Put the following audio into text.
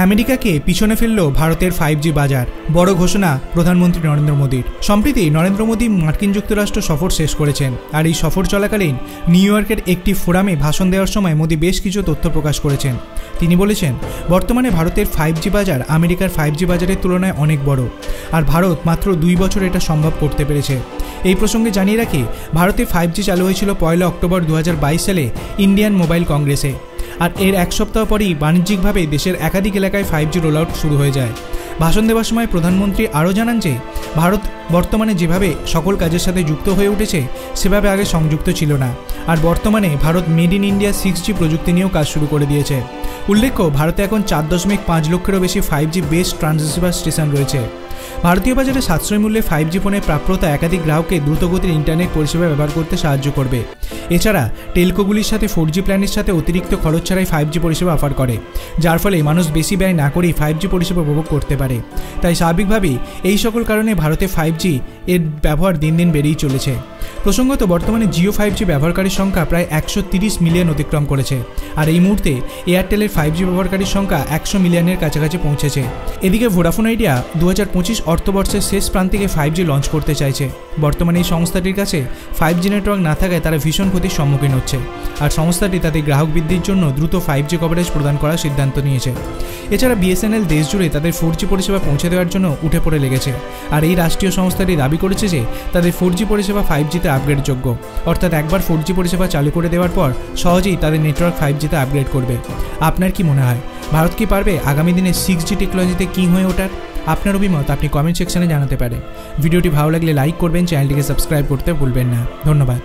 আমেরিকাকে পিছনে ফেলল ভারতের 5G বাজার। বড় ঘোষণা প্রধানমন্ত্রী নরেন্দ্র মোদীর। সম্প্রতি নরেন্দ্র মোদী মার্কিন যুক্তরাষ্ট্র সফর শেষ করেছেন, আর এই সফর চলাকালীন নিউ ইয়র্কের একটি ফোরামে ভাষণ দেওয়ার সময় মোদী বেশ কিছু তথ্য প্রকাশ করেছেন। তিনি বলেছেন, বর্তমানে ভারতের 5G বাজার আমেরিকার 5G বাজারের তুলনায় অনেক বড়, আর ভারত মাত্র 2 বছর এটা সম্ভব করতে পেরেছে। এই প্রসঙ্গে জানিয়ে রাখি, ভারতে 5G চালু হয়েছিল 1 অক্টোবর 2022 সালে ইন্ডিয়ান মোবাইল কংগ্রেসে, আর এর এক সপ্তাহ পরেই বাণিজ্যিকভাবে দেশের একাধিক এলাকায় 5G রোল আউট শুরু হয়ে যায়। ভাষণ দেওয়ার সময় প্রধানমন্ত্রী আরও জানান যে ভারত বর্তমানে যেভাবে সকল কাজের সাথে যুক্ত হয়ে উঠেছে সেভাবে আগে সংযুক্ত ছিল না, আর বর্তমানে Bharat made in India 6G প্রযুক্তি নিয়েও কাজ শুরু করে দিয়েছে। উল্লেখ্য, ভারতে এখন 4.5 লক্ষেরও বেশি 5G বেসড ট্রান্সসিভার স্টেশন রয়েছে। ভারতীয় বাজারে সাশ্রয়ী মূল্যে 5G ফোনের প্রাপ্যতা একাধিক গ্রাহককে দ্রুতগতির ইন্টারনেট পরিষেবা ব্যবহার করতে সাহায্য করবে। এছাড়া টেলকোগুলির সাথে 4G প্ল্যানের সাথে অতিরিক্ত খরচ ছাড়াই 5G পরিষেবা অফার করে, যার ফলে মানুষ বেশি ব্যয় না করেই 5G পরিষেবা উপভোগ করতে পারে। তাই স্বাভাবিকভাবেই এই সকল কারণে ভারতে 5G এর ব্যবহার দিন দিন বেড়েই চলেছে। প্রসঙ্গত, বর্তমানে জিও 5G ব্যবহারকারীর সংখ্যা প্রায় 130 মিলিয়ন অতিক্রম করেছে, আর এই মুহূর্তে এয়ারটেলের 5G ব্যবহারকারীর সংখ্যা 100 মিলিয়নের কাছাকাছি পৌঁছেছে। এদিকে ভোডাফোন আইডিয়া 2025 অর্থবর্ষের শেষ প্রান্তিকে 5G লঞ্চ করতে চাইছে। বর্তমানে এই সংস্থাটির কাছে 5G নেটওয়ার্ক না থাকায় তারা ভীষণ ক্ষতির সম্মুখীন হচ্ছে, আর সংস্থাটি তাদের গ্রাহক বৃদ্ধির জন্য দ্রুত 5G কভারেজ প্রদান করার সিদ্ধান্ত নিয়েছে। এছাড়া BSNL দেশ জুড়ে তাদের 4G পরিষেবা পৌঁছে দেওয়ার জন্য উঠে পড়ে লেগেছে, আর এই রাষ্ট্রীয় সংস্থাটি দাবি করেছে যে তাদের 4G পরিষেবা 5Gতে আপগ্রেডযোগ্য, অর্থাৎ একবার 4G পরিষেবা চালু করে দেওয়ার পর সহজেই তাদের নেটওয়ার্ক 5Gতে আপগ্রেড করবে। আপনার কি মনে হয়, ভারত কি পারবে আগামী দিনে 6G টেকনোলজিতে কিং হয়ে ওঠার? আপনার অভিমত আপনি কমেন্ট সেকশনে জানাতে পারেন। ভিডিওটি ভালো লাগলে লাইক করবেন, চ্যানেলটিকে সাবস্ক্রাইব করতে ভুলবেন না। ধন্যবাদ।